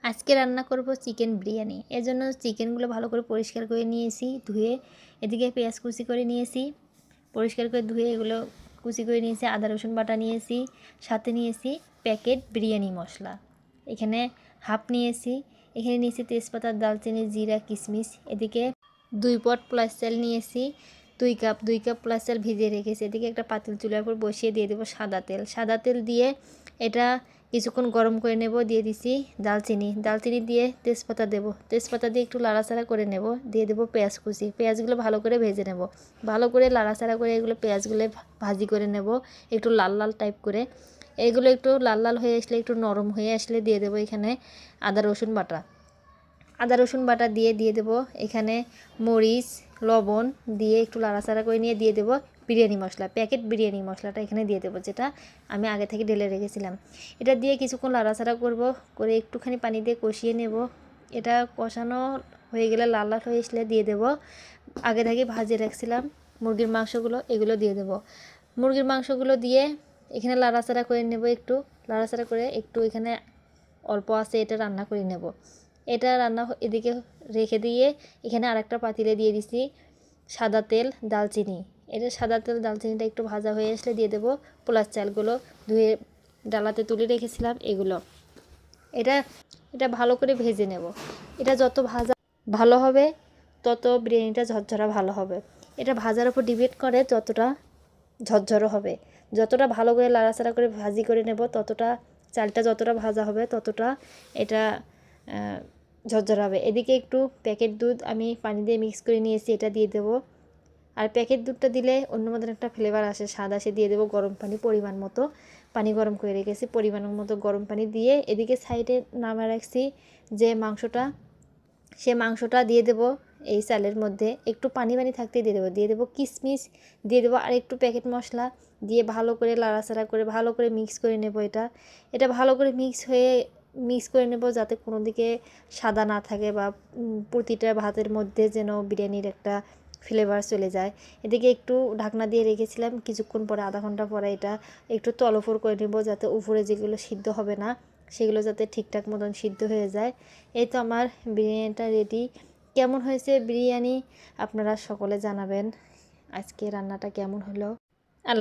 আজকে রান্না করব চিকেন বিরিয়ানি। এজন্য চিকেনগুলো ভালো করে পরিষ্কার করে নিয়েছি, ধুয়ে। এদিকে পেঁয়াজ কুচি করে নিয়েছি, পরিষ্কার করে ধুয়ে এগুলো কুচি করে নিয়েছি। আদা রসুন বাটা নিয়েছি, সাথে নিয়েছি প্যাকেট বিরিয়ানি মশলা। এখানে হাফ নিয়েছি। এখানে নিয়েছি তেজপাতা, দালচিনি, জিরা, কিশমিশ। এদিকে 2 পট প্লাস চাল নিয়েছি, 2 কাপ প্লাস চাল ভিজিয়ে রেখেছি। এদিকে একটা পাতিল চুলার উপর বসিয়ে দিয়ে দেবো সাদা তেল। সাদা তেল দিয়ে এটা কিছুক্ষণ গরম করে নেব। দিয়ে দিছি দালচিনি দিয়ে তেজপাতা দেব। তেজপাতা দিয়ে একটু লাড়াচাড়া করে নেব। দিয়ে দেবো পেঁয়াজ কুচি। পেঁয়াজগুলো ভালো করে ভেজে নেব। ভালো করে লাড়াচাড়া করে এগুলো পেঁয়াজগুলো ভাজি করে নেব একটু লাল লাল টাইপ করে। এগুলো একটু লাল লাল হয়ে আসলে, একটু নরম হয়ে আসলে দিয়ে দেবো এখানে আদা রসুন বাটা দিয়ে দেবো এখানে মরিচ, লবণ দিয়ে একটু লাড়াচাড়া করে নিয়ে দিয়ে দেবো বিরিয়ানি মশলা, প্যাকেট বিরিয়ানি মশলাটা এখানে দিয়ে দেবো, যেটা আমি আগে থেকে ঢেলে রেখেছিলাম। এটা দিয়ে কিছুক্ষণ লাড়াচাড়া করে একটুখানি পানি দিয়ে কষিয়ে নেব। এটা কষানো হয়ে গেলে লাল লাল হয়ে আসলে দিয়ে দেবো আগে থেকে ভাজিয়ে রাখছিলাম মুরগির মাংসগুলো, এগুলো দিয়ে দেবো। মুরগির মাংসগুলো দিয়ে এখানে লাড়াচাড়া করে নেব। লাড়াচাড়া করে একটু এখানে অল্প আছে এটা রান্না করে নেব। এটা রান্না এদিকে রেখে দিয়ে এখানে আরেকটা পাতিলে দিয়ে দিছি সাদা তেল, দালচিনি। এটা সাদা তেল দালচিনিটা একটু ভাজা হয়ে আসলে দিয়ে দেবো পোলার চালগুলো ধুয়ে ডালাতে তুলে রেখেছিলাম এগুলো। এটা এটা ভালো করে ভেজে নেব। এটা যত ভাজা ভালো হবে তত বিরিয়ানিটা ঝরঝরা ভালো হবে। এটা ভাজার উপর ডিপেন্ড করে যতটা ঝরঝরো হবে। যতটা ভালো করে লাড়াচাড়া করে ভাজি করে নেব, ততটা চালটা যতটা ভাজা হবে ততটা এটা ঝরঝরা হবে। এদিকে একটু প্যাকেট দুধ আমি পানি দিয়ে মিক্স করে নিয়েছি, এটা দিয়ে দেবো। আর প্যাকেট দুধটা দিলে অন্য মতন একটা ফ্লেভার আসে, স্বাদ আসে। দিয়ে দেবো গরম পানি, পরিমাণ মতো পানি গরম করে রেখেছি। পরিমাণ মতো গরম পানি দিয়ে এদিকে সাইডে নামা রাখছি যে মাংসটা দিয়ে দেবো এই চালের মধ্যে। একটু পানি থাকতে দিয়ে দেবো কিশমিশ, দিয়ে দেবো আর একটু প্যাকেট মশলা দিয়ে ভালো করে লাড়াচাড়া করে ভালো করে মিক্স করে নেব। এটা ভালো করে মিক্স করে নেব যাতে কোনো দিকে সাদা না থাকে, বা প্রতিটা ভাতের মধ্যে যেন বিরিয়ানির একটা ফ্লেভার চলে যায়। এদিকে একটু ঢাকনা দিয়ে রেখেছিলাম, কিছুক্ষণ পরে আধা ঘন্টা পরে এটা একটু তলফোর করে নেব যাতে উপরে যেগুলো সিদ্ধ হবে না সেগুলো যাতে ঠিকঠাক মতন সিদ্ধ হয়ে যায়। এই তো আমার বিরিয়ানিটা রেডি। কেমন হয়েছে বিরিয়ানি আপনারা সকলে জানাবেন। আজকে রান্নাটা কেমন হলো।